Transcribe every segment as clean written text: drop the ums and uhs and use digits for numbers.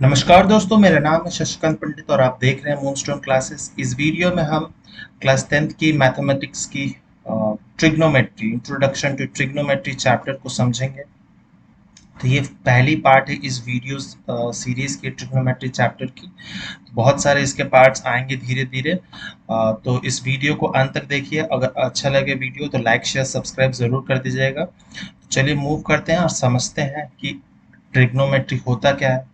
नमस्कार दोस्तों, मेरा नाम है शशिकांत पंडित और आप देख रहे हैं मूनस्टोन क्लासेस। इस वीडियो में हम क्लास 10th की मैथमेटिक्स की trigonometry introduction to trigonometry chapter को समझेंगे। तो ये पहली पार्ट है इस वीडियो सीरीज की ट्रिग्नोमेट्री चैप्टर की। बहुत सारे इसके पार्ट्स आएंगे धीरे धीरे। तो इस वीडियो को अंत तक देखिए। अगर अच्छा लगे वीडियो तो लाइक शेयर सब्सक्राइब जरूर कर दीजिएगा। तो चलिए मूव करते हैं और समझते हैं कि ट्रिग्नोमेट्री होता क्या है।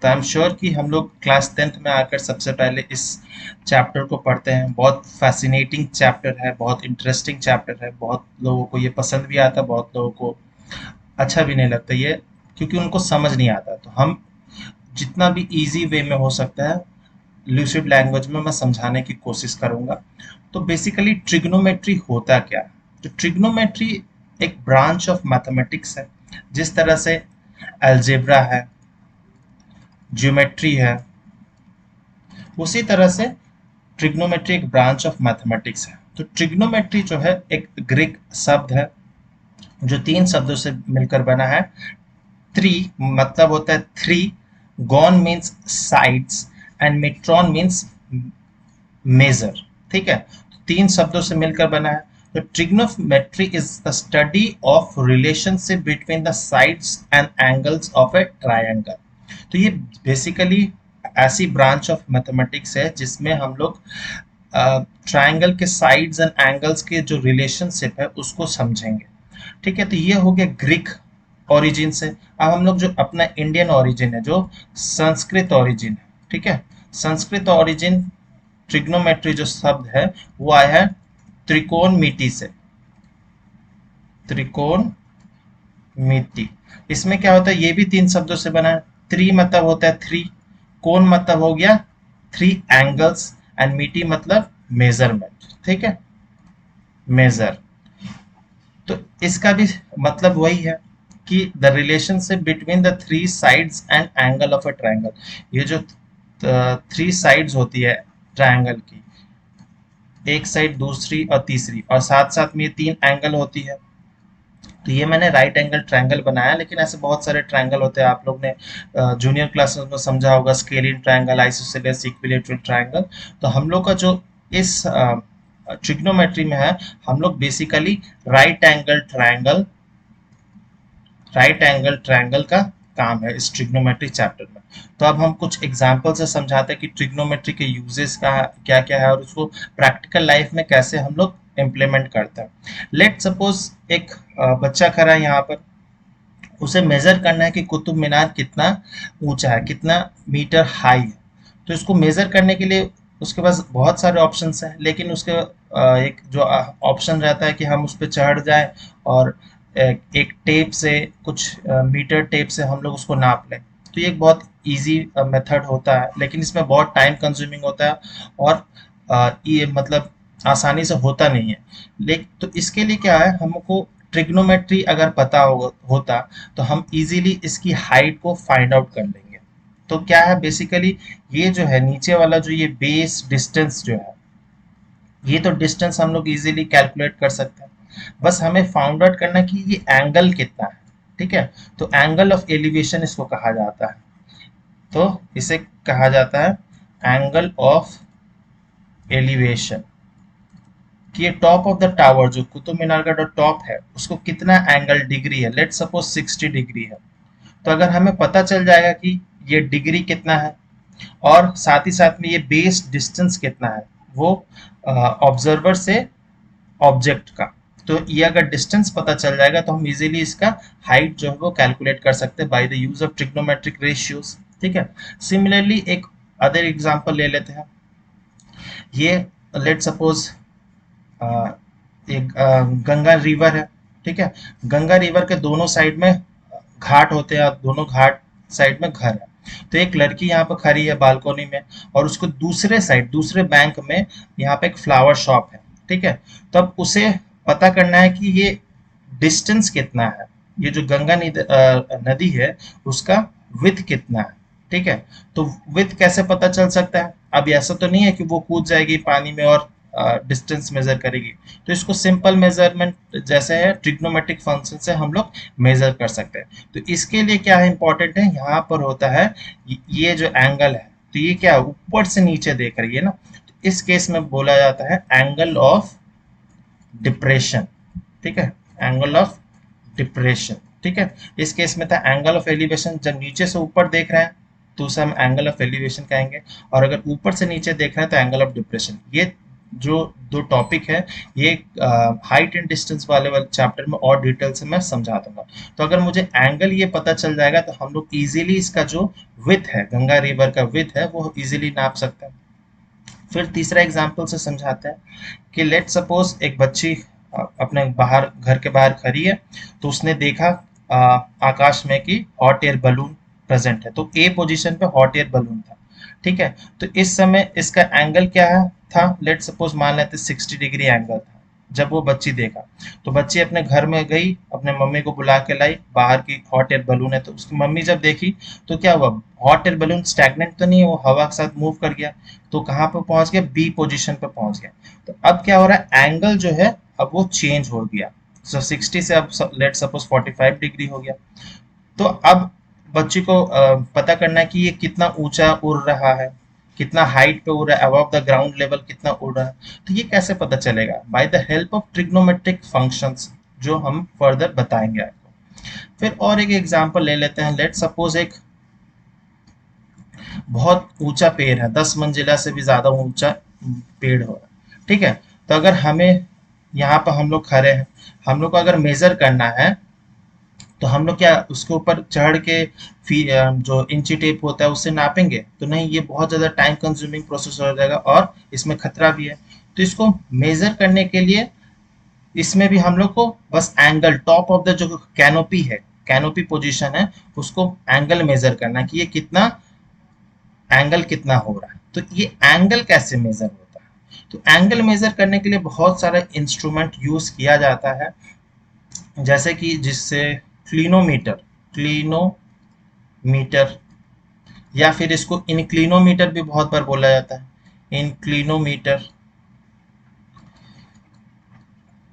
तो आई एम श्योर कि हम लोग क्लास 10th में आकर सबसे पहले इस चैप्टर को पढ़ते हैं। बहुत फैसिनेटिंग चैप्टर है, बहुत इंटरेस्टिंग चैप्टर है। बहुत लोगों को ये पसंद भी आता है, बहुत लोगों को अच्छा भी नहीं लगता ये, क्योंकि उनको समझ नहीं आता। तो हम जितना भी इजी वे में हो सकता है लूसिड लैंग्वेज में मैं समझाने की कोशिश करूंगा। तो बेसिकली ट्रिग्नोमेट्री होता क्या है? तो ट्रिग्नोमेट्री एक ब्रांच ऑफ मैथमेटिक्स है। जिस तरह से अलजेब्रा है, ज्योमेट्री है, उसी तरह से ट्रिग्नोमेट्री एक ब्रांच ऑफ मैथमेटिक्स है। तो ट्रिग्नोमेट्री जो है एक ग्रीक शब्द है जो तीन शब्दों से मिलकर बना है। ट्री मतलब होता है three, gon means sides and metron means measure. ठीक है, तो तीन शब्दों से मिलकर बना है। तो trigonometry is the study of relationship between the sides and angles of A triangle. तो ये बेसिकली ऐसी ब्रांच ऑफ मैथमेटिक्स है जिसमें हम लोग ट्रायंगल के साइड्स एंड एंगल्स के जो रिलेशनशिप है उसको समझेंगे। ठीक है, तो ये हो गया ग्रीक ओरिजिन से। अब हम लोग जो अपना इंडियन ओरिजिन है, जो संस्कृत ओरिजिन है, ठीक है, संस्कृत ओरिजिन ट्रिग्नोमेट्री जो शब्द है वो आया है त्रिकोणमिति से। त्रिकोणमिति, इसमें क्या होता है, ये भी तीन शब्दों से बना है। त्रि मतलब होता है थ्री, कोण मतलब हो गया थ्री एंगल्स, एंड मिति मतलब मेजरमेंट। ठीक है, मेजर। तो इसका भी मतलब वही है कि the relationship between the three sides and angle of a triangle. ये जो थ्री साइड्स होती है ट्रायंगल की, एक साइड, दूसरी और तीसरी, और साथ साथ में ये तीन एंगल होती है। तो ये मैंने राइट एंगल ट्रायंगल बनाया, लेकिन ऐसे बहुत सारे ट्रायंगल होते हैं। आप लोग ने जूनियर क्लासेस में समझा होगा, scalene triangle, isosceles equilateral triangle. तो हम लोग का जो इस ट्रिग्नोमेट्री में है, हम लोग basically right angle triangle, right angle triangle का काम है इस ट्रिग्नोमेट्री चैप्टर में। तो अब हम कुछ एग्जांपल से समझाते हैं कि ट्रिग्नोमेट्री के यूजेस का क्या क्या है और उसको प्रैक्टिकल लाइफ में कैसे हम लोग इम्प्लीमेंट करते हैं। लेट सपोज एक बच्चा खड़ा है यहाँ पर, उसे मेजर करना है कि कुतुब मीनार कितना ऊंचा है, कितना मीटर हाई है। तो इसको मेजर करने के लिए उसके पास बहुत सारे ऑप्शंस हैं, लेकिन उसके एक जो ऑप्शन रहता है कि हम उस पर चढ़ जाए और एक टेप से, कुछ मीटर टेप से हम लोग उसको नाप लें। तो ये एक बहुत इजी मेथड होता है, लेकिन इसमें बहुत टाइम कंज्यूमिंग होता है और ये मतलब आसानी से होता नहीं है। लेकिन तो इसके लिए क्या है, हमको ट्रिग्नोमेट्री अगर पता होता तो हम इजीली इसकी हाइट को फाइंड आउट कर लेंगे। तो क्या है बेसिकली, ये जो है नीचे वाला जो ये बेस डिस्टेंस जो है, ये तो डिस्टेंस हम लोग इजीली कैलकुलेट कर सकते हैं। बस हमें फाउंड आउट करना है कि ये एंगल कितना है। ठीक है, तो एंगल ऑफ एलिवेशन इसको कहा जाता है। तो इसे कहा जाता है एंगल ऑफ एलिवेशन, कि ये टॉप ऑफ द टावर, जो कुतुब मीनार का जो टॉप है, उसको कितना एंगल डिग्री है। लेट सपोज 60 डिग्री है। तो अगर हमें पता चल जाएगा कि ये डिग्री कितना है और साथ ही साथ में ये बेस डिस्टेंस कितना है, वो ऑब्जर्वर से ऑब्जेक्ट का, तो ये अगर डिस्टेंस पता चल जाएगा तो हम इजीली इसका हाइट जो है वो कैलकुलेट कर सकते हैं by the use of trigonometric ratios. ठीक है, सिमिलरली एक अदर एग्जांपल ले लेते हैं। ये लेट सपोज एक गंगा रिवर है। ठीक है, गंगा रिवर के दोनों साइड में घाट होते हैं और दोनों घाट साइड में घर है। तो एक लड़की यहाँ पर खड़ी है बालकोनी में, और उसको दूसरे साइड, दूसरे बैंक में यहाँ पे एक फ्लावर शॉप है। ठीक है, तो अब उसे पता करना है कि ये डिस्टेंस कितना है, ये जो गंगा नदी है उसका विड्थ कितना है। ठीक है, तो विड्थ कैसे पता चल सकता है? अब ऐसा तो नहीं है कि वो कूद जाएगी पानी में और डिस्टेंस मेजर करेगी, तो इसको सिंपल मेजरमेंट जैसे है ट्रिग्नोमेट्रिक फंक्शन से हम लोग मेजर कर सकते हैं। तो इसके लिए क्या है इंपॉर्टेंट है, यहाँ पर होता है ये जो एंगल है, तो ये क्या ऊपर से नीचे देख रही है ना, तो इस केस में बोला जाता है एंगल ऑफ डिप्रेशन। ठीक है, एंगल ऑफ डिप्रेशन। ठीक है, इस केस में था एंगल ऑफ एलिवेशन, जब नीचे से ऊपर देख रहे हैं तो उसे हम एंगल ऑफ एलिवेशन कहेंगे, और अगर ऊपर से नीचे देख रहे हैं तो एंगल ऑफ डिप्रेशन। ये जो दो टॉपिक है ये हाइट एंड डिस्टेंस वाले चैप्टर में और डिटेल से मैं समझा दूंगा। तो अगर मुझे एंगल ये पता चल जाएगा तो हम लोग इजीली इसका जो विथ है, गंगा रिवर का विथ है, वो इजीली नाप सकते हैं। फिर तीसरा एग्जाम्पल से समझाते हैं कि लेट सपोज एक बच्ची अपने बाहर, घर के बाहर खड़ी है, तो उसने देखा आकाश में कि हॉट एयर बलून प्रेजेंट है, तो ए पोजीशन पे हॉट एयर बलून था। ठीक है, तो इस समय इसका एंगल क्या है था, लेट सपोज मान लेते 60 डिग्री एंगल था जब वो बच्ची देखा। तो बच्ची अपने घर में गई, अपने मम्मी को बुला के लाई, बाहर की हॉट एयर बलून है, तो उसकी मम्मी जब देखी तो क्या हुआ, हॉट एयर बलून स्टैग्नेंट तो नहीं है, वो हवा के साथ मूव कर गया, तो कहाँ पे पहुंच गया, बी पोजीशन पे पहुंच गया। तो अब क्या हो रहा है, एंगल जो है अब वो चेंज हो गया, सो 60 से अब लेट सपोज 45 डिग्री हो गया। तो अब बच्ची को पता करना है कि ये कितना ऊंचा उड़ रहा है, कितना हाइट पे उड़ रहा है, अबव द ग्राउंड लेवल कितना उड़ रहा है। तो ये कैसे पता चलेगा, by the help of trigonometric functions, जो हम फर्दर बताएंगे आपको। फिर और एक एग्जांपल ले लेते हैं, लेट सपोज एक बहुत ऊंचा पेड़ है, 10 मंजिला से भी ज्यादा ऊंचा पेड़ हो रहा है। ठीक है, तो अगर हमें यहाँ पर हम लोग खड़े हैं, हम लोग को अगर मेजर करना है तो हम लोग क्या उसके ऊपर चढ़ के जो इंची टेप होता है उससे नापेंगे, तो नहीं, ये बहुत ज़्यादा टाइम कंज्यूमिंग प्रोसेस हो जाएगा और इसमें खतरा भी है। तो इसको मेजर करने के लिए इसमें भी हम लोग को बस एंगल, टॉप ऑफ द जो कैनोपी है, कैनोपी पोजीशन है, उसको एंगल मेजर करना कि ये कितना एंगल कितना हो रहा है। तो ये एंगल कैसे मेजर होता है, तो एंगल मेजर करने के लिए बहुत सारा इंस्ट्रूमेंट यूज किया जाता है, जैसे कि जिससे क्लिनोमीटर, क्लिनोमीटर, या फिर इसको इंक्लिनोमीटर भी बहुत बार बोला जाता है, इंक्लिनोमीटर।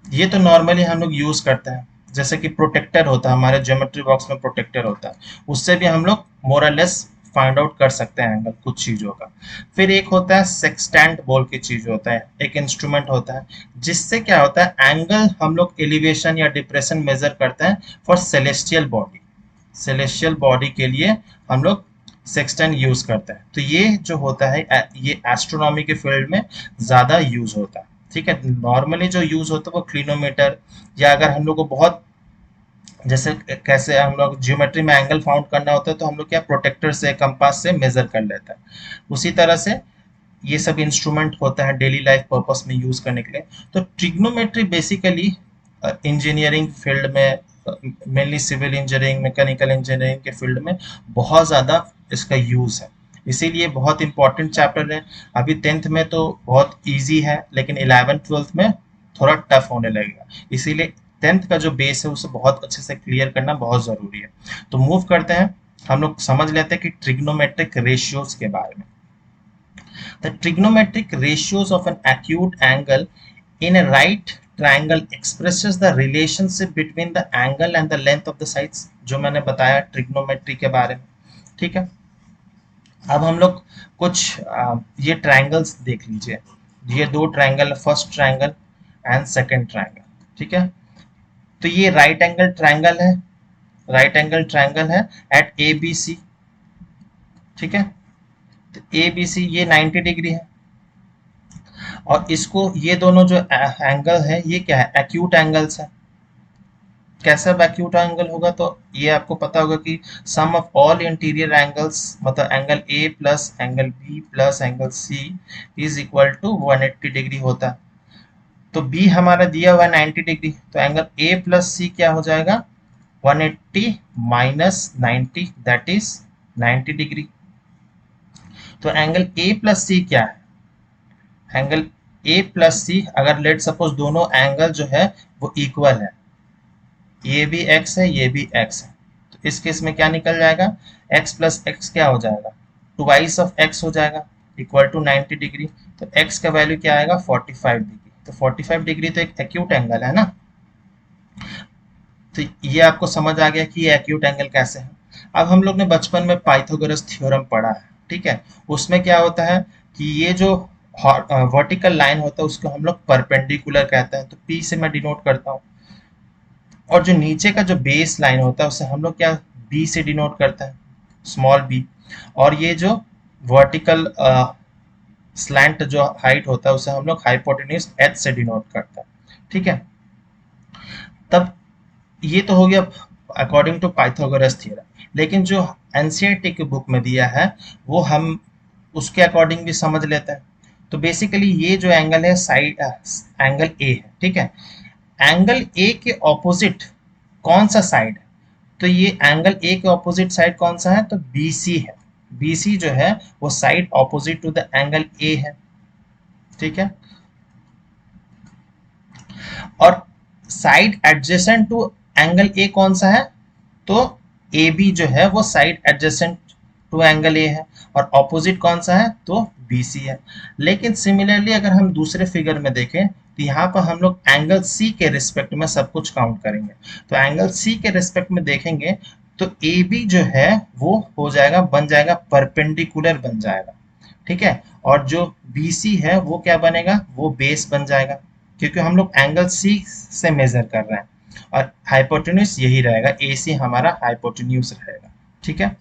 ये तो नॉर्मली हम लोग यूज करते हैं, जैसे कि प्रोटेक्टर होता है हमारे ज्योमेट्री बॉक्स में, प्रोटेक्टर होता है, उससे भी हम लोग मोर और लेस फाइंड आउट कर सकते हैं एंगल कुछ चीजों का। फिर एक होता है सेक्सटेंट बोल की चीज होता है, एक इंस्ट्रूमेंट होता है जिससे क्या होता है एंगल हम लोग एलिवेशन या डिप्रेशन मेजर करते हैं for celestial body. Celestial body के लिए हम लोग सेक्सटेंट यूज करते हैं। तो ये जो होता है ये एस्ट्रोनॉमी के फील्ड में ज्यादा यूज होता है। ठीक है, नॉर्मली जो यूज होता है वो क्लिनोमीटर, या अगर हम लोग को बहुत जैसे कैसे हम लोग ज्योमेट्री में एंगल फाउंड करना होता है तो हम लोग क्या प्रोटेक्टर से, कंपास से मेजर कर लेते हैं, उसी तरह से ये सब इंस्ट्रूमेंट होता है डेली लाइफ पर्पस में यूज करने के लिए। तो ट्रिग्नोमेट्री बेसिकली इंजीनियरिंग फील्ड में, mainly civil engineering, mechanical engineering के फील्ड में बहुत ज़्यादा इसका यूज है, इसीलिए बहुत इंपॉर्टेंट चैप्टर है। अभी 10th में तो बहुत इजी है, लेकिन 11th-12th में थोड़ा टफ होने लगेगा, इसीलिए 10th का जो बेस है उसे बहुत अच्छे से क्लियर करना बहुत ज़रूरी है। तो मूव करते हैं, हम लोग समझ लेते हैं कि ट्रिग्नोमेट्रिक रेशियोज के बारे में। The trigonometric ratios of an acute angle in a right triangle expresses the relationship between the angle and the length of the sides, जो मैंने बताया ट्रिग्नोमेट्री के बारे में। ठीक है, अब हम लोग कुछ ये ट्रायंगल्स देख लीजिए, ये दो triangle, first triangle and second triangle. ठीक है, तो ये राइट एंगल ट्रायंगल है, राइट एंगल ट्रायंगल है एट ए बी सी। ठीक है, तो ए बी सी ये 90 डिग्री है, और इसको ये दोनों जो एंगल है ये क्या है, एक्यूट एंगल्स है। कैसा एक्यूट एंगल होगा, तो ये आपको पता होगा कि sum of all interior angles, मतलब angle A plus angle B plus angle C is equal to 180 degree होता है। तो बी हमारा दिया हुआ है 90 डिग्री, तो एंगल ए प्लस सी क्या हो जाएगा, 180 माइनस 90 दैट इज 90 डिग्री। तो एंगल ए प्लस सी क्या है, एंगल ए प्लस सी, अगर लेट सपोज दोनों एंगल जो है वो इक्वल है, ये भी एक्स है ये भी एक्स है, तो इस केस में क्या निकल जाएगा, एक्स प्लस एक्स क्या हो जाएगा, ट्वाइस ऑफ एक्स हो जाएगा, इक्वल टू 90 डिग्री। तो x का वैल्यू क्या आएगा 45 डिग्री। तो 45 डिग्री तो एक एक्यूट एंगल है ना। तो ये आपको समझ आ गया कि ये एक्यूट एंगल कैसे है। अब हम लोग ने बचपन में पाइथागोरस थ्योरम पढ़ा है, ठीक है। उसमें क्या होता है कि ये जो वर्टिकल लाइन होता है उसको हम लोग परपेंडिकुलर कहते हैं, तो P से मैं डिनोट करता हूँ। और जो नीचे का जो बेस लाइन होता है उसे हम लोग क्या B से डिनोट करते हैं, स्मॉल b। और ये जो वर्टिकल स्लैंट जो हाइट होता है उसे हम लोग हाइपोटेन्यूज H से डिनोट करते हैं, ठीक है। तब ये तो हो गया अकॉर्डिंग टू पाइथागोरस थ्योरम। लेकिन जो एनसीईआरटी की बुक में दिया है वो हम उसके अकॉर्डिंग भी समझ लेते हैं। तो बेसिकली ये जो एंगल है साइड एंगल ए है, ठीक है। एंगल ए के ऑपोजिट कौन सा साइड है, तो ये एंगल ए के ऑपोजिट साइड कौन सा है, तो BC है। BC जो है वो side opposite to the angle A है, ठीक है। और side adjacent to angle A कौन सा है, तो ए बी जो है वो side adjacent to angle A है। और ऑपोजिट कौन सा है, तो BC है। लेकिन सिमिलरली अगर हम दूसरे फिगर में देखें तो यहाँ पर हम लोग एंगल C के रिस्पेक्ट में सब कुछ काउंट करेंगे। तो एंगल C के रिस्पेक्ट में देखेंगे तो AB जो है वो हो जाएगा, बन जाएगा परपेंडिकुलर बन जाएगा, ठीक है। और जो BC है वो क्या बनेगा, वो बेस बन जाएगा, क्योंकि हम लोग एंगल C से मेजर कर रहे हैं। और हाइपोटेन्यूज यही रहेगा, AC हमारा हाइपोटेन्यूज रहेगा, ठीक है।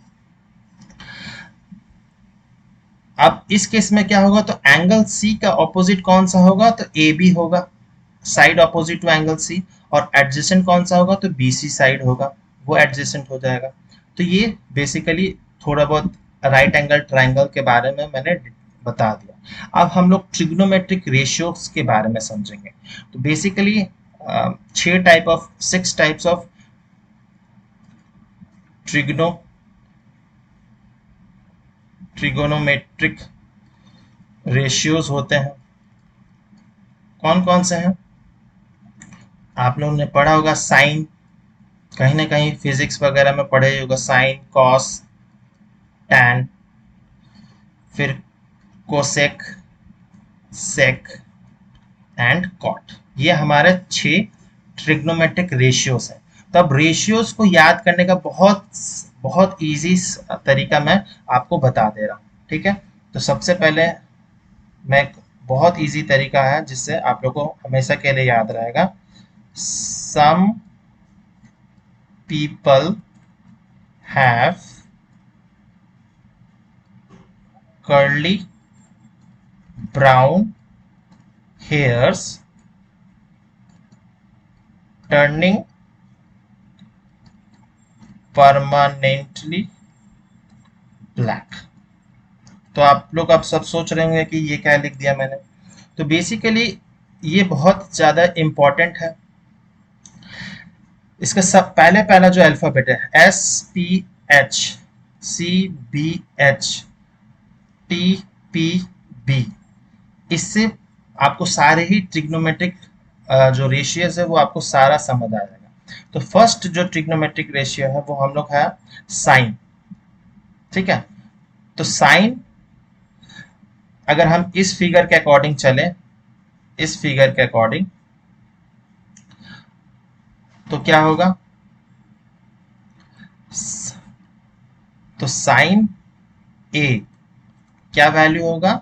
अब इस केस में क्या होगा, तो एंगल C का ऑपोजिट कौन सा होगा, तो AB होगा, side opposite to angle C। और एडजेसेंट कौन सा होगा, तो BC साइड होगा, वो एडजेसेंट हो जाएगा। तो ये बेसिकली थोड़ा बहुत राइट एंगल ट्राइंगल के बारे में मैंने बता दिया। अब हम लोग ट्रिग्नोमेट्रिक रेशियोज के बारे में समझेंगे। तो basically 6 types of trigonometric ratios होते हैं। कौन कौन से हैं, आप लोगों ने पढ़ा होगा साइन, कहीं ना कहीं फिजिक्स वगैरह में पढ़े होगा, साइन, कॉस, टैन, फिर कोसेक, सेक एंड कॉट। ये हमारे 6 ट्रिग्नोमेट्रिक रेशियोज हैं। तो अब रेशियोज को याद करने का बहुत बहुत इजी तरीका मैं आपको बता दे रहा हूँ, ठीक है। तो सबसे पहले मैं बहुत इजी तरीका है जिससे आप लोगों को हमेशा के लिए याद रहेगा। Some people have curly brown hairs turning permanently black। तो आप लोग अब सब सोच रहे होंगे कि ये क्या लिख दिया मैंने। तो बेसिकली ये बहुत ज़्यादा इम्पोर्टेंट है। इसका सब पहला जो अल्फ़ाबेट है SPH, CBH, TPB, इससे आपको सारे ही ट्रिग्नोमेट्रिक जो रेशियोज है वो आपको सारा समझ आ जाएगा। तो फर्स्ट जो ट्रिग्नोमेट्रिक रेशियो है वो हम लोग है साइन, ठीक है। तो साइन अगर हम इस फिगर के अकॉर्डिंग चले, इस फिगर के अकॉर्डिंग, तो क्या होगा, तो साइन ए क्या वैल्यू होगा,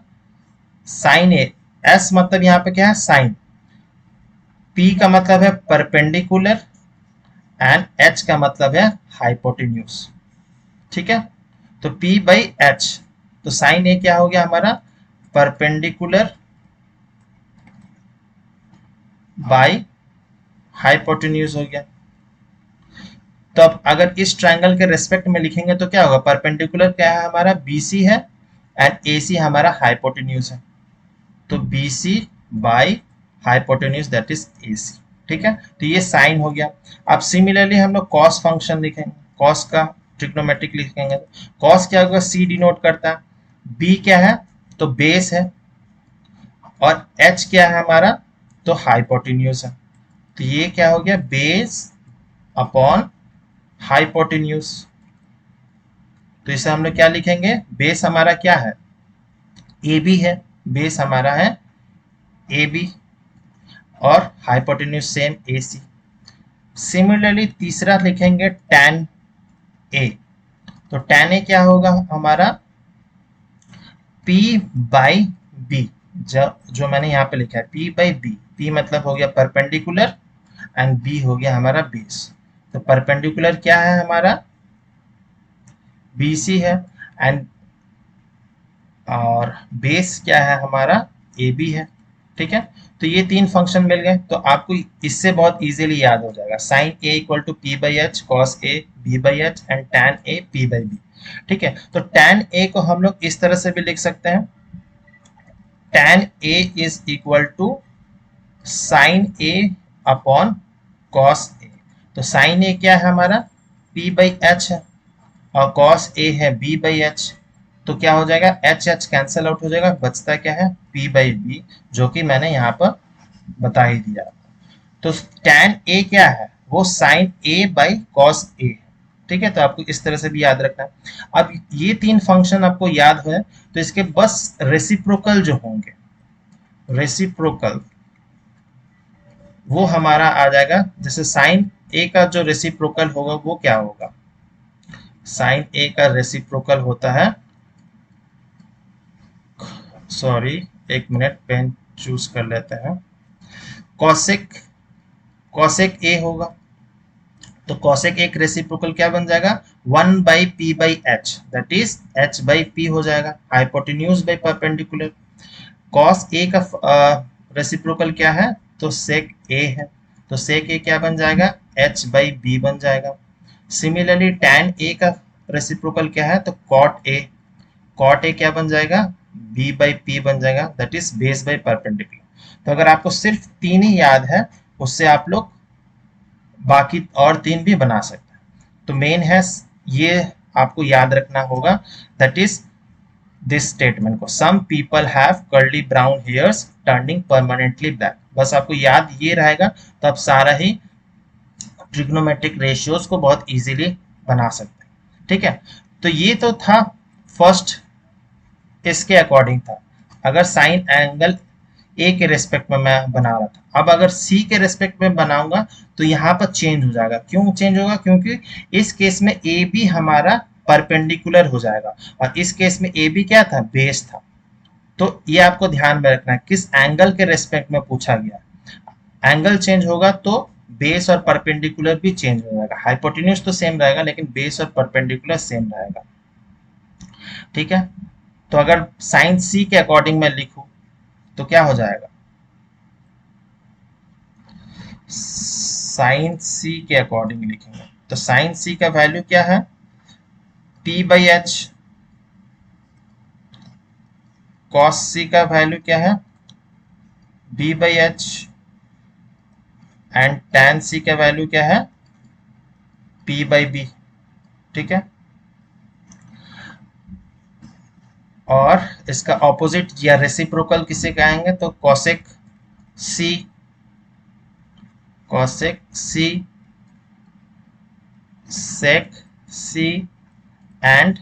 साइन ए, एस मतलब यहां पे क्या है, साइन, पी का मतलब है परपेंडिकुलर एंड एच का मतलब है हाइपोटेन्यूज, ठीक है। तो P बाई एच, तो साइन ए क्या हो गया हमारा, परपेंडिकुलर बाई हाइपोटेन्यूज हो गया। तो अब अगर इस ट्रायंगल के रेस्पेक्ट में लिखेंगे तो क्या होगा, परपेंडिकुलर क्या है हमारा, BC है एंड AC हमारा हाइपोटेन्यूज है। तो BC by hypotenuse that is AC, ठीक है। तो ये साइन हो गया। अब सिमिलरली हम लोग कॉस फंक्शन लिखेंगे, कॉस का ट्रिग्नोमेट्रिक लिखेंगे। कॉस क्या होगा, C डिनोट करता है, B क्या है, तो बेस है, और H क्या है हमारा, तो हाइपोटेन्यूज है। तो ये क्या हो गया, बेस अपॉन हाइपोटेन्यूज। तो इसे हम लोग क्या लिखेंगे, बेस हमारा क्या है, AB है, बेस हमारा है ए बी, और हाइपोटेन्यूज सेम ए सी। सिमिलरली तीसरा लिखेंगे tan ए, तो tan ए क्या होगा हमारा P बाई बी, जो मैंने यहाँ पे लिखा है P बाई बी। P मतलब हो गया परपेंडिकुलर एंड B हो गया हमारा बेस। तो परपेंडिकुलर क्या है हमारा BC है, एंड और बेस क्या है हमारा AB है। ठीक है, तो ये तीन फंक्शन मिल गए, तो आपको इससे बहुत इजीली याद हो जाएगा sine A equal to P by H, cos A B by H and tan A P by B. ठीक है, तो टैन ए को हम लोग इस तरह से भी लिख सकते हैं, tan A is equal to sine A upon cos A. तो साइन ए क्या है हमारा पी बाई एच है, और कॉस ए है बी बाई एच। तो क्या हो जाएगा, एच एच कैंसिल आउट हो जाएगा, बचता क्या है पी बाई बी, जो कि मैंने यहाँ पर बता ही दिया। तो tan ए क्या है, वो sign A by cos A. ठीक है, तो आपको इस तरह से भी याद रखना है। अब ये तीन फंक्शन आपको याद है, तो इसके बस रेसिप्रोकल जो होंगे, रेसिप्रोकल वो हमारा आ जाएगा। जैसे साइन ए का जो रेसिप्रोकल होगा वो क्या होगा, साइन ए का रेसिप्रोकल होता है, सॉरी एक मिनट पेन चूज कर लेते हैं, कॉसेक, कॉसेक ए होगा। तो कॉसेक एक रेसिप्रोकल क्या बन जाएगा, 1 by P by H, that is H by P हो जाएगा, hypotenuse by perpendicular. Cos A का रेसिप्रोकल क्या है, तो सेक ए है, तो सेक ए क्या बन जाएगा, एच बाई बी बन जाएगा। सिमिलरली टैन ए का रेसिप्रोकल क्या है, तो कॉट ए, कॉट ए क्या बन जाएगा, बी बाई पी बन जाएगा, that is base by perpendicular. तो अगर आपको सिर्फ तीन ही याद है, उससे आप लोग बाकी और तीन भी बना सकते हैं। तो मेन है ये आपको याद रखना होगा, दैट इज दिस स्टेटमेंट को, some people have curly brown hairs turning permanently black. बस आपको याद ये रहेगा, तो आप सारा ही ट्रिग्नोमेट्रिक रेशियोज को बहुत इजीली बना सकते हैं। ठीक है, तो ये तो था फर्स्ट, इसके अकॉर्डिंग था। अगर साइन एंगल ए के रेस्पेक्ट में मैं बना रहा था, अब अगर सी के रेस्पेक्ट में बनाऊंगा तो यहाँ पर चेंज हो जाएगा। क्यों चेंज होगा, क्योंकि इस केस में ए बी हमारा परपेंडिकुलर हो जाएगा, और इस केस में ए बी क्या था, बेस था। तो ये आपको ध्यान में रखना है किस एंगल के रेस्पेक्ट में पूछा गया। एंगल चेंज होगा तो बेस और परपेंडिकुलर भी चेंज हो जाएगा। हाइपोटेन्यूज तो सेम रहेगा, लेकिन बेस और परपेंडिकुलर सेम रहेगा। ठीक है, तो अगर साइन सी के अकॉर्डिंग मैं लिखूं तो क्या हो जाएगा, साइन सी के अकॉर्डिंग लिखेंगे तो साइन सी का वैल्यू क्या है, P by H. Cos C का वैल्यू क्या है, B by H. And tan C का वैल्यू क्या है, पी बाई बी। ठीक है, और इसका ऑपोजिट या रेसिप्रोकल किसे कहेंगे, तो cosec C, cosec C, sec C and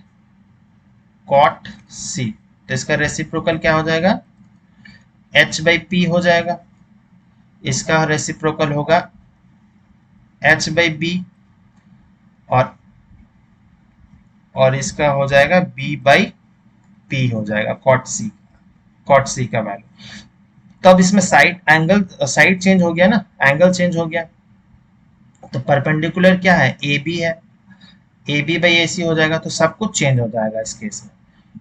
cot C. तो इसका रेसिप्रोकल क्या हो जाएगा, एच बाई पी हो जाएगा। इसका रेसिप्रोकल होगा एच बाई बी, और इसका हो जाएगा बी बाई पी हो जाएगा, कॉट सी, कॉट सी का वैल्यू। तो अब इसमें साइड एंगल, साइड चेंज हो गया ना, एंगल चेंज हो गया। तो परपेंडिकुलर क्या है, ए बी है, ए बी बाई ए सी हो जाएगा, तो सब कुछ चेंज हो जाएगा इस केस में।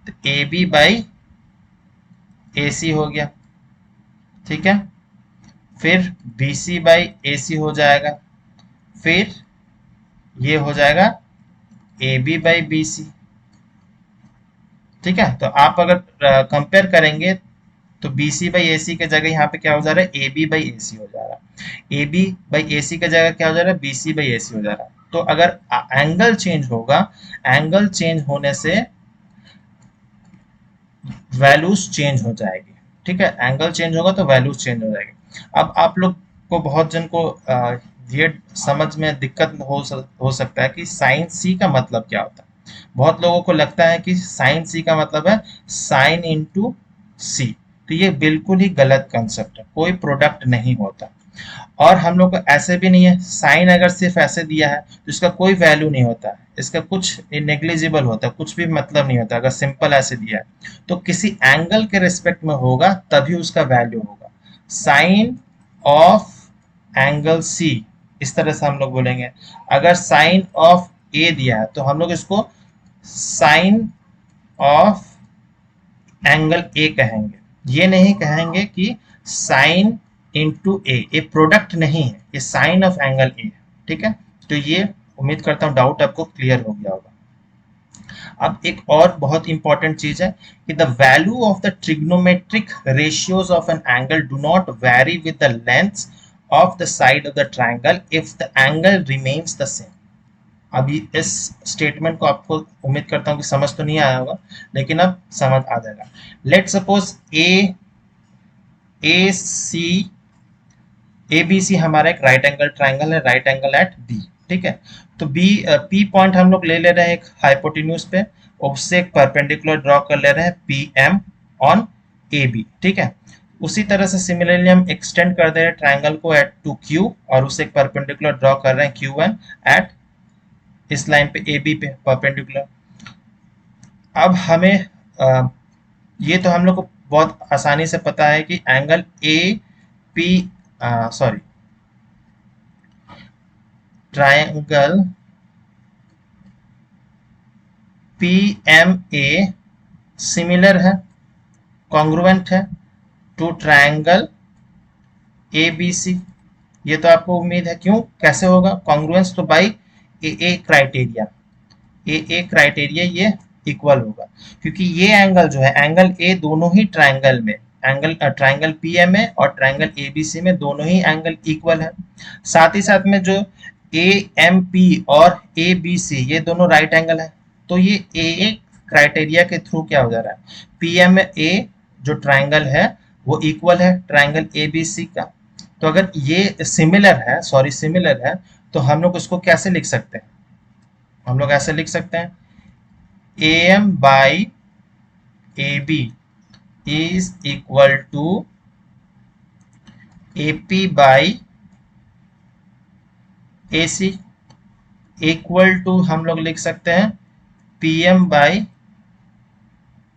तो ए बी बाई ए सी हो गया। ठीक है, फिर बी सी बाई ए सी हो जाएगा, फिर ये हो जाएगा A B by B C. ठीक है, तो आप अगर कंपेयर करेंगे तो बी सी बाई ए सी के जगह यहाँ पे क्या हो जा रहा है, ए बी बाई ए सी हो जा रहा है। ए बी बाई ए सी के जगह क्या हो जा रहा है, बी सी बाई ए सी हो जा रहा है। तो अगर एंगल चेंज होगा, एंगल चेंज होने से वैल्यूज चेंज हो जाएगी। ठीक है, एंगल चेंज होगा तो वैल्यूज चेंज हो जाएगी। अब आप लोग को बहुत जन को ये समझ में दिक्कत हो सकता है कि साइन सी का मतलब क्या होता है। बहुत लोगों को लगता है कि साइन सी का मतलब है साइन इंटू सी, तो ये बिल्कुल ही गलत कंसेप्ट है, कोई प्रोडक्ट नहीं होता। और हम लोग को ऐसे भी नहीं है, साइन अगर सिर्फ ऐसे दिया है तो इसका कोई वैल्यू नहीं होता है, इसका कुछ नेग्लिजिबल होता है, कुछ भी मतलब नहीं होता। अगर सिंपल ऐसे दिया है तो किसी एंगल के रिस्पेक्ट में होगा तभी उसका वैल्यू होगा। साइन ऑफ एंगल सी, इस तरह से हम लोग बोलेंगे। अगर साइन ऑफ ए दिया है तो हम लोग इसको साइन ऑफ एंगल ए कहेंगे, ये नहीं कहेंगे कि साइन इंटू ए। ये प्रोडक्ट नहीं है, ये साइन ऑफ एंगल ए है। ठीक है, तो ये उम्मीद करता हूँ डाउट आपको क्लियर हो गया होगा। अब एक और बहुत इंपॉर्टेंट चीज है कि the value of the trigonometric ratios of an angle do not very with the length of the side of the triangle if the angle remains the same. अभी इस स्टेटमेंट को आपको उम्मीद करता हूँ कि समझ तो नहीं आया होगा, लेकिन अब समझ आ जाएगा। Let suppose A C A B C हमारा एक राइट एंगल ट्राइंगल है, राइट एंगल एट बी। ठीक है, तो बी पी पॉइंट हम लोग ले रहे हैं एक हाइपोटेन्यूज पे, उससे एक परपेंडिकुलर ड्रॉ कर ले रहे हैं P M on A B. ठीक है, उसी तरह से सिमिलरली हम एक्सटेंड कर दे रहे हैं ट्राइंगल को एट टू क्यू, और उससे एक परपेंडिकुलर ड्रॉ कर रहे हैं क्यू एन एट इस लाइन पे ए बी पे परपेंडिकुलर। अब हमें ये तो हम लोग को बहुत आसानी से पता है कि angle A P sorry triangle P M A similar है, कॉन्ग्रुएंट है to triangle A B C. ये तो आपको उम्मीद है, क्यों कैसे होगा कॉन्ग्रुएंस, तो by A criteria, A criteria ये इक्वल होगा, क्योंकि ये एंगल जो है एंगल ए दोनों ही ट्राइंगल में, angle triangle P M A और ट्राइंगल ए बी सी में दोनों ही एंगल इक्वल है। साथ ही साथ में जो ए एम पी और ए बी सी ये दोनों राइट एंगल है, तो ये ए क्राइटेरिया के थ्रू क्या हो जा रहा है, पी एम ए जो ट्राइंगल है वो इक्वल है ट्राइंगल ए बी सी का। तो अगर ये सिमिलर है, सॉरी सिमिलर है, तो हम लोग इसको कैसे लिख सकते हैं, हम लोग ऐसे लिख सकते हैं A M by A B is equal to A P by A C, equal to हम लोग लिख सकते हैं P M by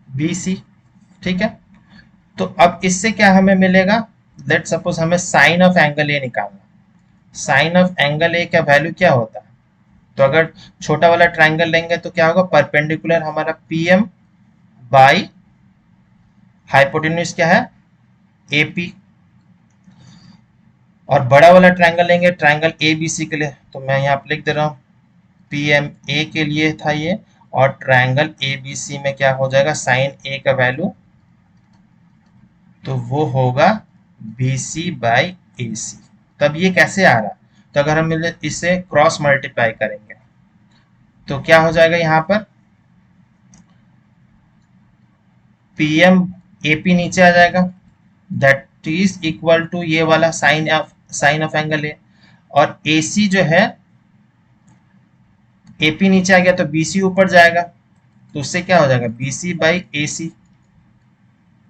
B C. ठीक है, तो अब इससे क्या हमें मिलेगा, लेट सपोज हमें साइन ऑफ एंगल ए निकालना। साइन ऑफ एंगल ए का वैल्यू क्या होता है, तो अगर छोटा वाला ट्राइंगल लेंगे तो क्या होगा, परपेंडिकुलर हमारा पी एम बाई हाइपोटेन्यूज क्या है ए पी, और बड़ा वाला ट्राइंगल लेंगे ट्राइंगल ए बी सी के लिए, तो मैं यहाँ पे लिख दे रहा हूँ पी एम ए के लिए था ये, और ट्राइंगल ए बी सी में क्या हो जाएगा साइन ए का वैल्यू, तो वो होगा बी सी बाई ए सी। तब ये कैसे आ रहा, तो अगर हम इसे क्रॉस मल्टीप्लाई करेंगे तो क्या हो जाएगा, यहाँ पर पी एम ए पी नीचे आ जाएगा, दैट इज इक्वल टू ये वाला साइन ऑफ एंगल ए, और ए सी जो है ए पी नीचे आ गया तो बी सी ऊपर जाएगा, तो उससे क्या हो जाएगा बी सी बाई ए सी,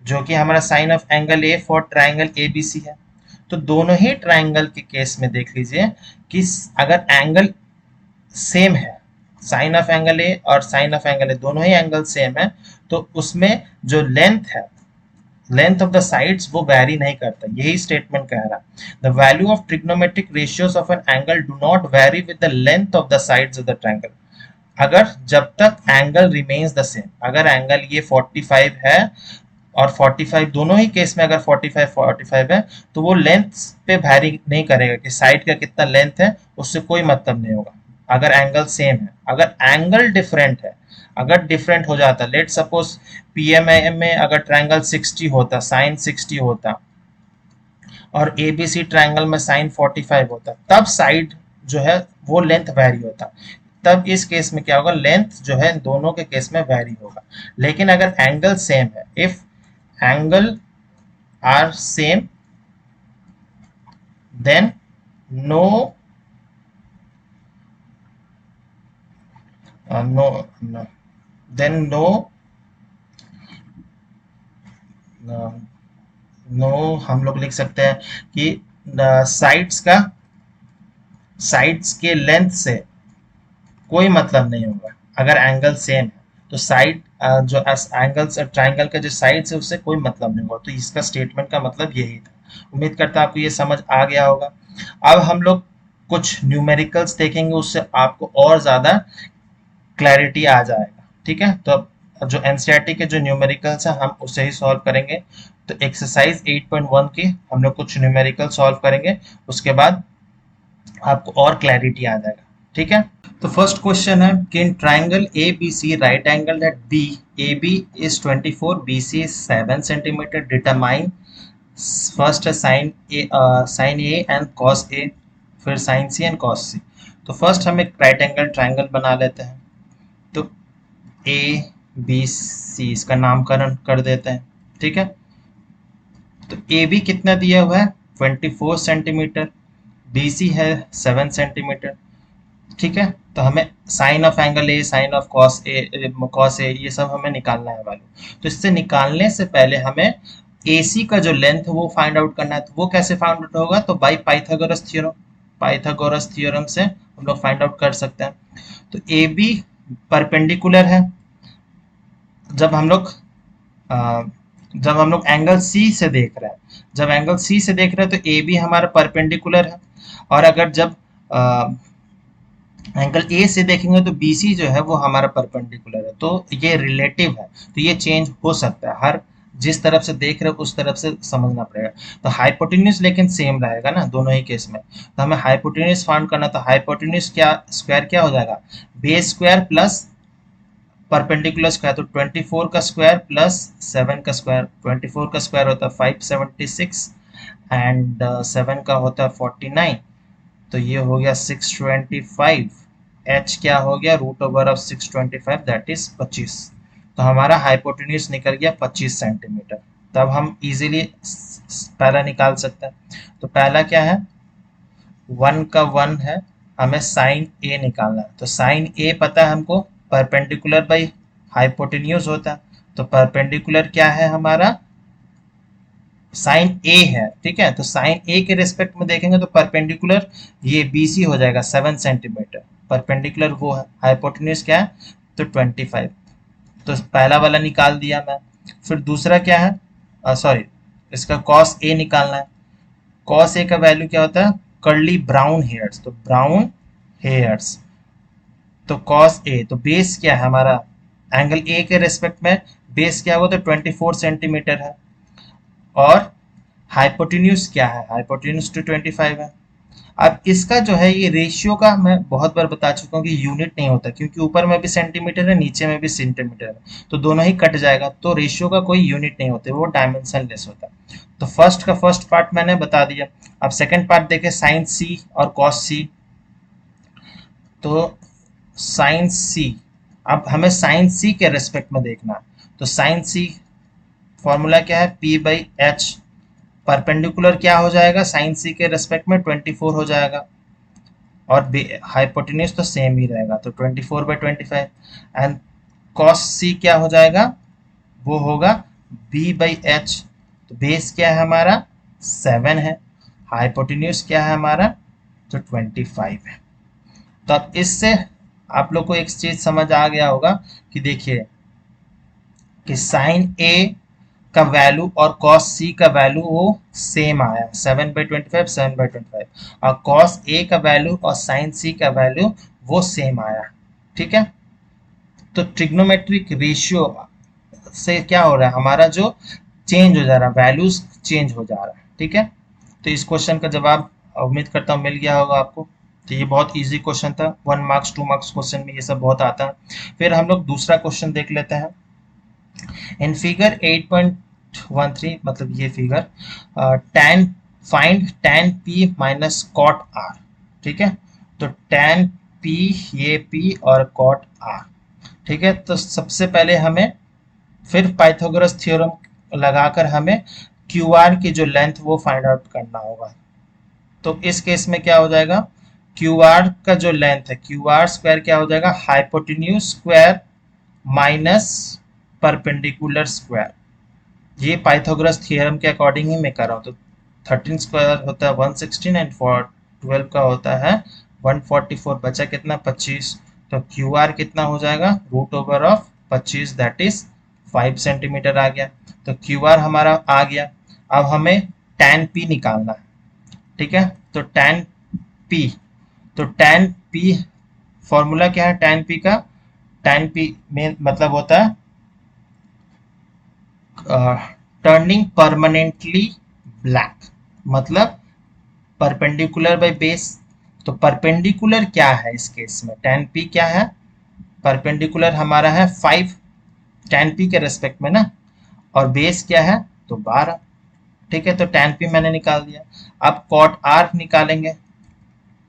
जो कि हमारा sine of angle A for triangle A B C है। तो दोनों ही ट्राइंगल के केस में देख लीजिए कि अगर एंगल सेम है, साइन ऑफ एंगल ए और साइन ऑफ एंगल ए दोनों ही एंगल सेम है, तो उसमें जो लेंथ है, लेंथ ऑफ द साइड्स वो वैरी नहीं करता, यही स्टेटमेंट कह रहा है। The value of trigonometric ratios of an angle do not vary with the length of the sides of the triangle. अगर जब तक एंगल रिमेन्स द सेम, अगर एंगल ये 45 है और 45 दोनों ही केस में अगर 45 है, तो वो लेंथ पे वैरी नहीं करेगा कि साइड का कितना लेंथ है, उससे कोई मतलब नहीं होगा अगर एंगल सेम है। अगर एंगल डिफरेंट है, अगर डिफरेंट हो जाता, लेट सपोज पीएमए में अगर ट्रायंगल 60 होता, साइन 60 होता, और एबीसी ट्रायंगल में साइन 45 होता, तब साइड जो है वो लेंथ वैरी होता। तब इस केस में क्या होगा, लेंथ जो है दोनों के केस में वैरी होगा। लेकिन अगर एंगल सेम है, if angle are same, then no no then no no, हम लोग लिख सकते हैं कि साइड्स के लेंथ से कोई मतलब नहीं होगा अगर एंगल सेम है। तो साइड जो एंगल्स ट्राइंगल का जो साइड है उससे कोई मतलब नहीं होगा। तो इसका स्टेटमेंट का मतलब यही था। उम्मीद करता हूं आपको ये समझ आ गया होगा। अब हम लोग कुछ न्यूमेरिकल्स देखेंगे, उससे आपको और ज्यादा क्लैरिटी आ जाएगा। ठीक है, तो अब जो एनसीईआरटी के जो न्यूमेरिकल्स हैं हम उसे ही सॉल्व करेंगे। तो एक्सरसाइज 8.1 के हम लोग कुछ न्यूमेरिकल सॉल्व करेंगे, उसके बाद आपको और क्लैरिटी आ जाएगा। ठीक है, तो फर्स्ट क्वेश्चन है कि in triangle A B C right angle at B A B is 24, B C is 7 centimetre, determine first है sine A and cos A, फिर sine C and cos C. तो first हम एक right angle triangle बना लेते हैं। तो A B सी इसका नामकरण कर देते हैं। ठीक है, तो ए बी कितना दिया हुआ है 24 सेंटीमीटर, बी सी है 7 सेंटीमीटर। ठीक है, तो हमें sine of angle A, sine of cos A ये सब हमें निकालना है वैल्यू। तो इससे निकालने से पहले हमें ए सी का जो लेंथ है वो फाइंड आउट करना है। तो वो कैसे फाइंड आउट होगा, तो बाई पाइथागोरस थ्योरम से हम लोग फाइंड आउट कर सकते हैं। तो ए बी परपेंडिकुलर है। जब हम लोग अ, जब हम लोग एंगल सी से देख रहे हैं, जब एंगल सी से देख रहे हैं तो ए बी हमारा परपेंडिकुलर है। और अगर जब एंगल ए से देखेंगे तो बी सी जो है वो हमारा परपेंडिकुलर है। तो ये रिलेटिव है, तो ये चेंज हो सकता है। हर जिस तरफ से देख रहे हो उस तरफ से समझना पड़ेगा। तो हाइपोटेन्यूज लेकिन सेम रहेगा ना दोनों ही केस में। तो हमें हाइपोटेन्यूज फाइंड करना, तो हाइपोटेन्यूज क्या स्क्वायर क्या हो जाएगा, base square plus perpendicular square. तो 24 का स्क्वायर प्लस 7 का स्क्वायर। 24 का स्क्वायर होता है 576 एंड 7 का होता है 49। तो ये हो गया 625। एच क्या हो गया, root over of 625 that is 25। तो हमारा हाइपोटेन्यूज निकल गया 25 सेंटीमीटर। तब हम इजीली पहला निकाल सकते हैं। तो पहला क्या है, 1 का 1 है, हमें साइन ए निकालना है। तो साइन ए पता है हमको, परपेंडिकुलर बाई हाइपोटेन्यूज होता है। तो परपेंडिकुलर क्या है हमारा, साइन ए है। ठीक है, तो साइन ए के रिस्पेक्ट में देखेंगे तो परपेंडिकुलर ये बी सी हो जाएगा 7 सेंटीमीटर, परपेंडिकुलर वो है। हाइपोटेन्यूज क्या है, तो 25। तो पहला वाला निकाल दिया मैं। फिर दूसरा क्या है, सॉरी, इसका कॉस ए निकालना है। कॉस ए का वैल्यू क्या होता है, कर्ली ब्राउन हेयर्स। तो ब्राउन हेयर्स, तो कॉस ए, तो बेस क्या है हमारा, एंगल ए के रेस्पेक्ट में बेस क्या होगा, तो 24 सेंटीमीटर है। और हाइपोटेन्यूज क्या है, हाइपोटेन्यूज टू 25 है। अब इसका जो है ये रेशियो का मैं बहुत बार बता चुका हूँ कि यूनिट नहीं होता, क्योंकि ऊपर में भी सेंटीमीटर है नीचे में भी सेंटीमीटर है, तो दोनों ही कट जाएगा। तो रेशियो का कोई यूनिट नहीं होता, वो डायमेंशन लेस होता है। तो फर्स्ट का फर्स्ट पार्ट मैंने बता दिया। अब सेकंड पार्ट देखें, साइन सी और कॉस सी। तो साइन सी, अब हमें साइन सी के रेस्पेक्ट में देखना है। तो साइन सी फॉर्मूला क्या है, पी बाई एच। परपेंडिकुलर क्या हो जाएगा, साइन सी के रेस्पेक्ट में 24 हो जाएगा, और हाइपोटेन्यूज तो सेम ही रहेगा, तो 24/25। एंड कॉस सी क्या हो जाएगा, वो होगा बी बाई एच। तो बेस क्या है हमारा, 7 है। हाइपोटेन्यूज क्या है हमारा, तो 25 है। तो अब इससे आप लोग को एक चीज समझ आ गया होगा कि देखिए कि साइन ए का वैल्यू और कॉस सी का वैल्यू वो सेम आया, 7/25, 7/25। और कॉस ए का वैल्यू और साइन सी का वैल्यू वो सेम आया। ठीक है, तो ट्रिग्नोमेट्रिक रेशियो से क्या हो रहा है, हमारा जो चेंज हो जा रहा है, वैल्यूज चेंज हो जा रहा है। ठीक है, तो इस क्वेश्चन का जवाब उम्मीद करता हूँ मिल गया होगा आपको। तो ये बहुत इजी क्वेश्चन था, 1 मार्क्स 2 मार्क्स क्वेश्चन में ये सब बहुत आता है। फिर हम लोग दूसरा क्वेश्चन देख लेते हैं। इन फिगर 8.13, मतलब ये figure, tan find tan p minus cot r। ठीक है, तो tan p, ये p और कॉट r। ठीक है, तो सबसे पहले हमें फिर पाइथागोरस थ्योरम लगाकर हमें क्यू आर की जो लेंथ वो फाइंड आउट करना होगा। तो इस केस में क्या हो जाएगा, क्यू आर का जो लेंथ है, क्यू आर स्क्वायर क्या हो जाएगा, hypotenuse square minus perpendicular square. ये पाइथागोरस थ्योरम के अकॉर्डिंग ही मैं कर रहा हूँ। तो 13 स्क्वायर होता है 116 एंड 12 का होता है 144, बचा कितना 25। तो क्यू आर कितना हो जाएगा root over of 25, that is 5 centimetre आ गया। तो क्यू आर हमारा आ गया। अब हमें tan p निकालना है, ठीक है। तो tan p, तो tan p फॉर्मूला क्या है tan p का? tan p में मतलब होता है टर्निंग परमानेंटली ब्लैक, मतलब परपेंडिकुलर बाय बेस। तो परपेंडिकुलर क्या है इस केस में? tan p क्या है? परपेंडिकुलर हमारा है 5 tan p के रेस्पेक्ट में ना, और बेस क्या है तो 12, ठीक है। तो tan p मैंने निकाल दिया। अब cot r निकालेंगे,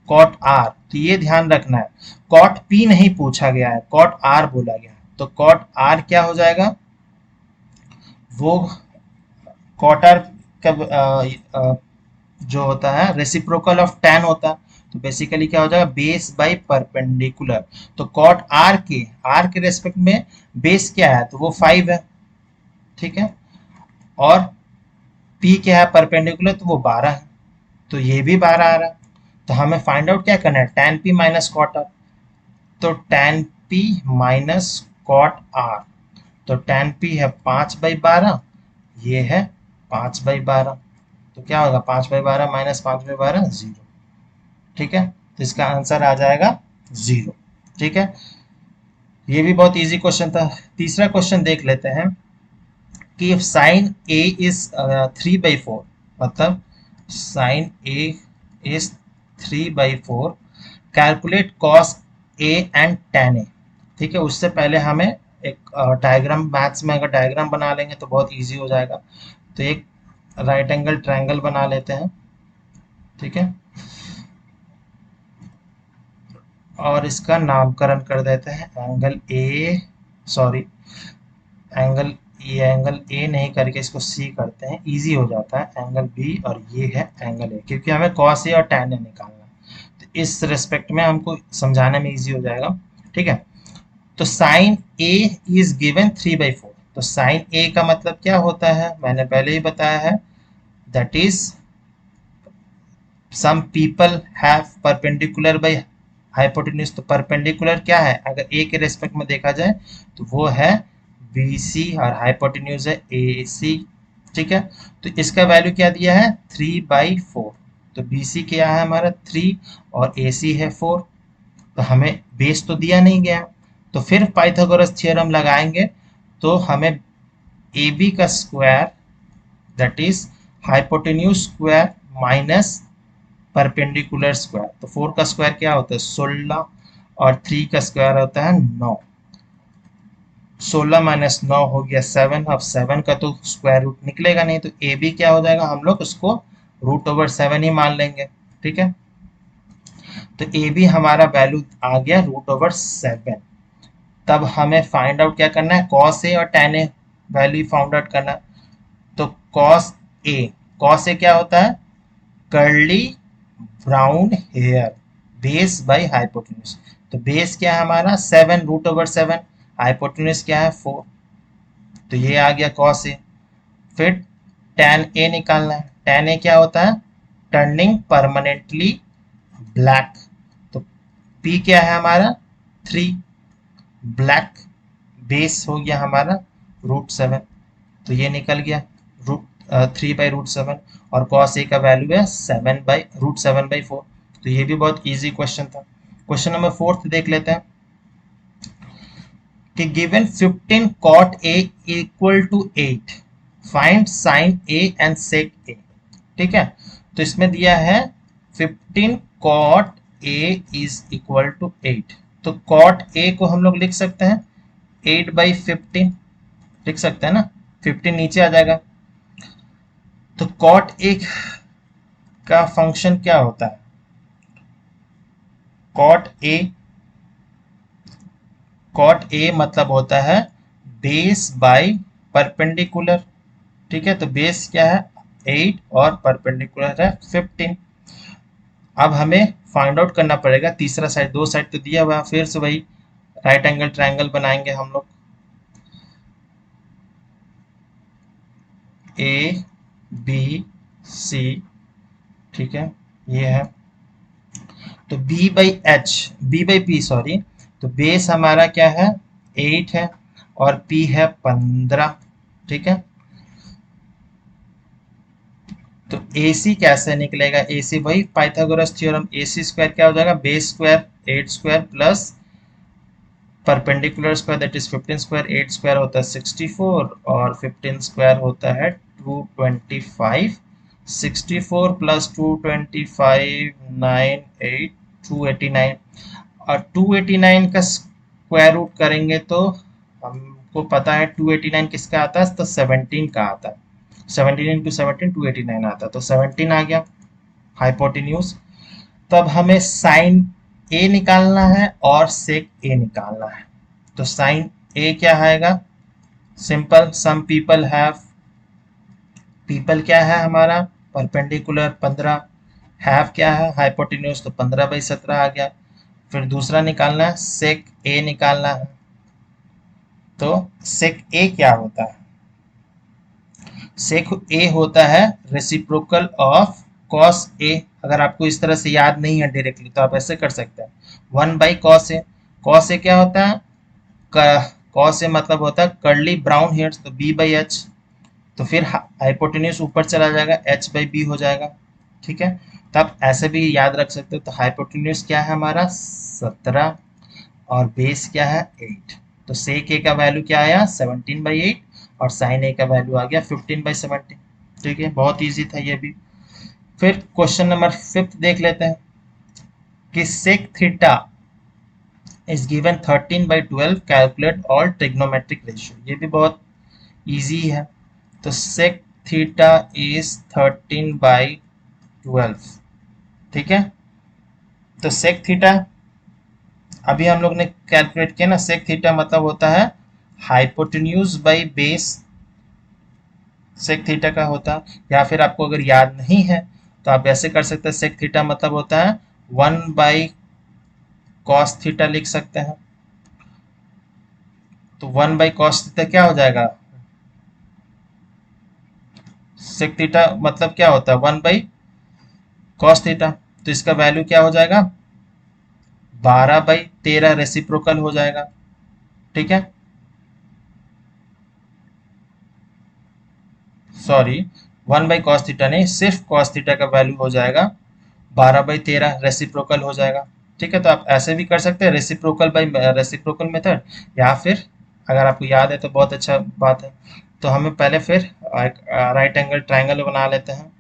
cot r। तो ये ध्यान रखना है cot p नहीं पूछा गया है, cot r बोला गया है। तो cot r क्या हो जाएगा? वो cot r का जो होता है रेसिप्रोकल ऑफ tan होता है। तो बेसिकली क्या हो जाएगा बेस बाय परपेंडिकुलर। तो cot r के रेस्पेक्ट में बेस क्या है तो वो 5 है, ठीक है। और p क्या है परपेंडिकुलर तो वो 12 है, तो ये भी 12 आ रहा है। तो हमें फाइंड आउट क्या करना है tan p minus cot r। तो tan p minus cot r, तो tan p है 5/12, ये है 5/12। तो क्या होगा 5/12 माइनस 5/12 0, ठीक है। तो इसका आंसर आ जाएगा 0, ठीक है। ये भी बहुत इजी क्वेश्चन था। तीसरा क्वेश्चन देख लेते हैं कि इफ साइन ए इज 3/4, मतलब sine A is 3/4, calculate cos A and tan A, ठीक है। उससे पहले हमें एक डायग्राम, मैथ्स में अगर डायग्राम बना लेंगे तो बहुत इजी हो जाएगा। तो एक राइट एंगल ट्रायंगल बना लेते हैं, ठीक है। और इसका नामकरण कर देते हैं एंगल ए, सॉरी एंगल, ये एंगल ए नहीं करके इसको सी करते हैं, इजी हो जाता है। एंगल बी और ये है एंगल ए, क्योंकि हमें कॉस ए और tan ए निकालना है। तो इस रेस्पेक्ट में हमको समझाने में इजी हो जाएगा, ठीक है। तो साइन ए इज गिवन 3/4। तो साइन ए का मतलब क्या होता है मैंने पहले ही बताया है, that is some people have perpendicular by hypotenuse. तो परपेंडिकुलर क्या है अगर ए के रेस्पेक्ट में देखा जाए तो वो है बी सी, और हाइपोटेन्यूज है ए सी, ठीक है। तो इसका वैल्यू क्या दिया है 3/4। तो बी सी क्या है हमारा 3 और ए सी है 4। तो हमें बेस तो दिया नहीं गया, तो फिर पाइथागोरस थ्योरम लगाएंगे। तो हमें ए बी का square that is hypotenuse square minus perpendicular square. तो 4 का स्क्वायर क्या होता है 16, और 3 का स्क्वायर होता है 9। 16 माइनस 9 हो गया 7। अब 7 का तो स्क्वायर रूट निकलेगा नहीं, तो ए बी क्या हो जाएगा हम लोग उसको रूट ओवर 7 ही मान लेंगे, ठीक है। तो ए बी हमारा वैल्यू आ गया रूट ओवर 7। तब हमें फाइंड आउट क्या करना है कॉस ए और tan A value find out करना है। तो ए, कॉस ए क्या होता है curly brown hair base by hypotenuse. तो बेस क्या है हमारा 7 रूट ओवर 7, हाइपोटेन्यूज क्या है 4। तो ये आ गया कॉस ए। फिर tan ए निकालना है। tan ए क्या होता है टर्निंग परमानेंटली ब्लैक। तो p क्या है हमारा 3, ब्लैक बेस हो गया हमारा रूट 7। तो ये निकल गया रूट 3/√7, और कॉस ए का वैल्यू है 7/√7/4। तो ये भी बहुत इजी क्वेश्चन था। क्वेश्चन नंबर 4 देख लेते हैं कि given 15 cot a equal to 8, find sine a and sec a, ठीक है। तो इसमें दिया है 15 cot a is equal to 8। तो cot a को हम लोग लिख सकते हैं 8/15, लिख सकते हैं ना, 15 नीचे आ जाएगा। तो cot a का फंक्शन क्या होता है cot a, cot a मतलब होता है बेस बाय परपेंडिकुलर, ठीक है। तो बेस क्या है 8 और परपेंडिकुलर है 15। अब हमें फाइंड आउट करना पड़ेगा तीसरा साइड, दो साइड तो दिया हुआ है, फिर से वही राइट एंगल ट्रायंगल बनाएंगे हम लोग। ए बी सी, ठीक है, ये है। तो बी बाई पी सॉरी, तो बेस हमारा क्या है 8 है और पी है 15, ठीक है। तो ए सी कैसे निकलेगा, ए सी वही पाइथागोरस थ्योरम, ए सी स्क्वायर क्या हो जाएगा base square 8 square plus perpendicular square that is 15 square, 8 square होता है 64 और 15 स्क्वायर होता है 225, 64 प्लस 225 98 289, और 289 का स्क्वायर रूट करेंगे तो हमको पता है 289 किसका आता है, तो 17 का आता है, 17 इंटू 17 289 आता है, तो 17 आ गया हाइपोटेन्यूज। तब हमें साइन ए निकालना है और सेक ए निकालना है। तो साइन ए क्या आएगा, simple some people have, people क्या है हमारा परपेंडिकुलर 15, हैव क्या है हाइपोटेन्यूज, तो 15/17 आ गया। फिर दूसरा निकालना है सेक ए निकालना है, तो सेक ए क्या होता है, सेक ए होता है रेसिप्रोकल ऑफ कॉस ए। अगर आपको इस तरह से याद नहीं है डायरेक्टली तो आप ऐसे कर सकते हैं 1/cos ए, कॉस ए क्या होता है, कॉस ए मतलब होता है कर्ली ब्राउन हेयर्स, तो b/h, तो फिर हाइपोटेन्यूज ऊपर चला जाएगा h/b हो जाएगा, ठीक है। तो आप ऐसे भी याद रख सकते हो। तो हाइपोटेन्यूज क्या है हमारा 17 और बेस क्या है 8, तो सेक ए का वैल्यू क्या आया 17/8 और साइन ए का वैल्यू आ गया 15/17, ठीक है, बहुत इजी था ये भी। फिर क्वेश्चन नंबर 5 देख लेते हैं कि sec theta is given 13/12, calculate all trigonometric ratio, ये भी बहुत इजी है। तो sec थीटा इज 13/12, ठीक है। तो sec थीटा अभी हम लोग ने कैलकुलेट किया ना, sec थीटा मतलब होता है hypotenuse by base, sec theta का होता है। या फिर आपको अगर याद नहीं है तो आप ऐसे कर सकते हैं, sec थीटा मतलब होता है 1/cos थीटा लिख सकते हैं। तो 1/cos थीटा क्या हो जाएगा, sec थीटा मतलब क्या होता है 1/cos थीटा, तो इसका वैल्यू क्या हो जाएगा 12/13 रेसिप्रोकल हो जाएगा, ठीक है। सॉरी 1/cos थीटा नहीं, सिर्फ cos थीटा का वैल्यू हो जाएगा 12/13 रेसिप्रोकल हो जाएगा, ठीक है। तो आप ऐसे भी कर सकते हैं रेसिप्रोकल बाई रेसिप्रोकल मेथड, या फिर अगर आपको याद है तो बहुत अच्छा बात है। तो हमें पहले फिर एक राइट एंगल ट्राइंगल बना लेते हैं,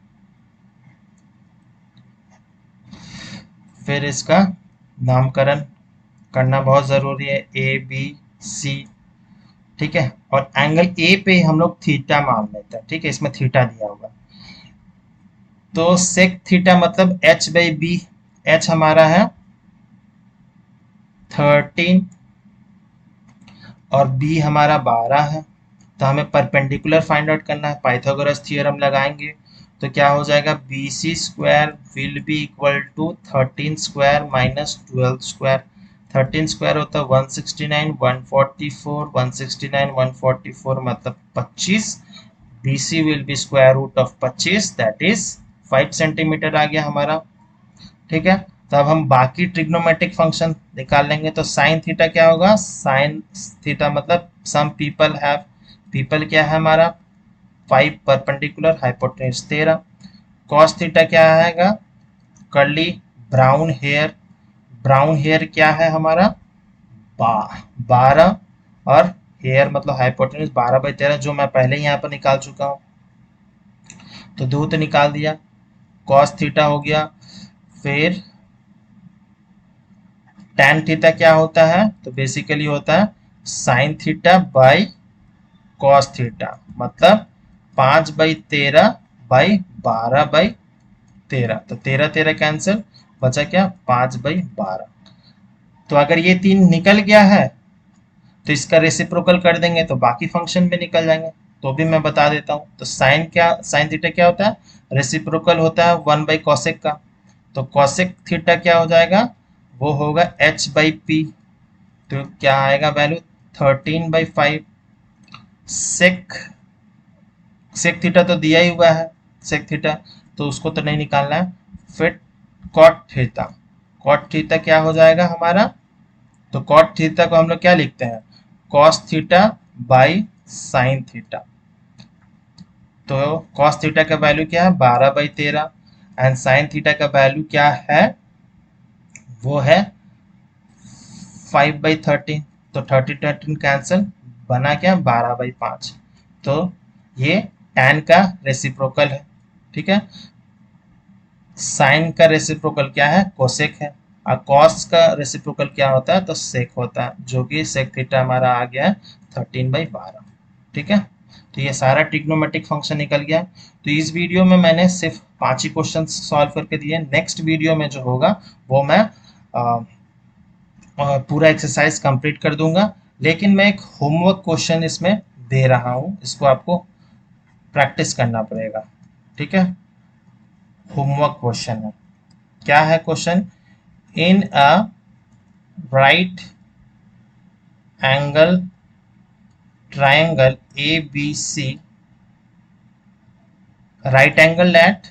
फिर इसका नामकरण करना बहुत ज़रूरी है, ए बी सी, ठीक है। और एंगल ए पे हम लोग थीटा मान लेते हैं, ठीक है, इसमें थीटा दिया होगा। तो सेक थीटा मतलब h/b, h हमारा है 13 और b हमारा 12 है। तो हमें परपेंडिकुलर फाइंड आउट करना है, पाइथागोरस थ्योरम लगाएंगे तो क्या हो जाएगा B C square will be equal to 13 square minus 12 square, 13 square होता है 169, 144, 169 144 मतलब 25, B C will be square root of 25 that is 5 centimetre आ गया हमारा, ठीक है। तो अब हम बाकी ट्रिग्नोमेट्रिक फंक्शन निकाल लेंगे। तो साइन थीटा क्या होगा, साइन थीटा मतलब सम पीपल हैव, पीपल क्या है हमारा 5 परपेंडिकुलर हाइपोटेन्यूज 13, कॉस थीटा क्या आएगा curly brown hair, brown hair क्या है हमारा 12 और हेयर मतलब हाइपोटेन्यूज 12/13 जो मैं पहले ही यहाँ पर निकाल चुका हूँ, तो दो तो निकाल दिया, कॉस थीटा हो गया। फिर tan थीटा क्या होता है, तो बेसिकली होता है sine theta by cos theta, मतलब 5/13/12/13, तो 13 कैंसिल, बचा क्या 5/12। तो अगर ये तीन निकल गया है तो इसका रेसिप्रोकल कर देंगे तो बाकी फंक्शन भी निकल जाएंगे, तो भी मैं बता देता हूँ। तो साइन थीटा क्या होता है, रेसिप्रोकल होता है 1/कॉसेक का, तो कॉसेक थीटा क्या हो जाएगा, वो होगा h/p, तो क्या आएगा वैल्यू 13/5, सेक सेक थीटा तो दिया ही हुआ है, सेक थीटा, तो उसको तो नहीं निकालना है। फिर कॉट थीटा, कॉट थीटा क्या हो जाएगा हमारा, तो कॉट थीटा को हम लोग क्या लिखते हैं, cos theta by sine theta. तो कॉस थीटा का वैल्यू क्या है, 12/13, एंड साइन थीटा का वैल्यू क्या है, वो है 5/13। तो 30 कैंसिल, बना क्या, 12/5। तो ये tan का रेसिप्रोकल है, ठीक है। साइन का रेसिप्रोकल क्या है, कोसेक है, और कॉस का रेसिप्रोकल क्या होता है, तो सेक होता है, जो कि सेक थीटा हमारा आ गया है 13/12, ठीक है। तो ये सारा ट्रिग्नोमेट्रिक फंक्शन निकल गया। तो इस वीडियो में मैंने सिर्फ 5 ही क्वेश्चन सॉल्व करके दिए। नेक्स्ट वीडियो में जो होगा वो मैं पूरा एक्सरसाइज कंप्लीट कर दूंगा, लेकिन मैं एक होमवर्क क्वेश्चन इसमें दे रहा हूँ, इसको आपको प्रैक्टिस करना पड़ेगा, ठीक है। होमवर्क क्वेश्चन है, क्या है question, in a right angle triangle A B C, right angle at,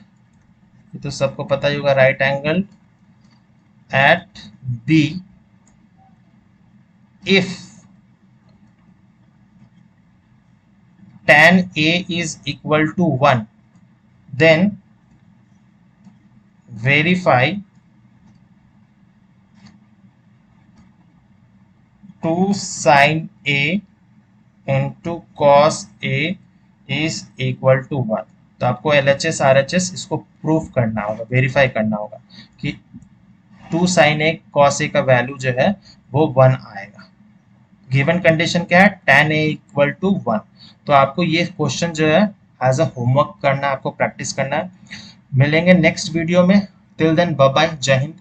ये तो सबको पता ही होगा, right angle at B if tan A is equal to 1, then verify 2 sin A into cos A is equal to 1। तो आपको LHS RHS इसको proof करना होगा, वेरीफाई करना होगा कि 2 sin A cos A का वैल्यू जो है वो 1 आएगा। गिवन कंडीशन क्या है, tan A इक्वल टू 1। तो आपको ये क्वेश्चन जो है एज अ होमवर्क करना है, आपको प्रैक्टिस करना है। मिलेंगे नेक्स्ट वीडियो में, टिल देन बाय बाय, जय हिंद।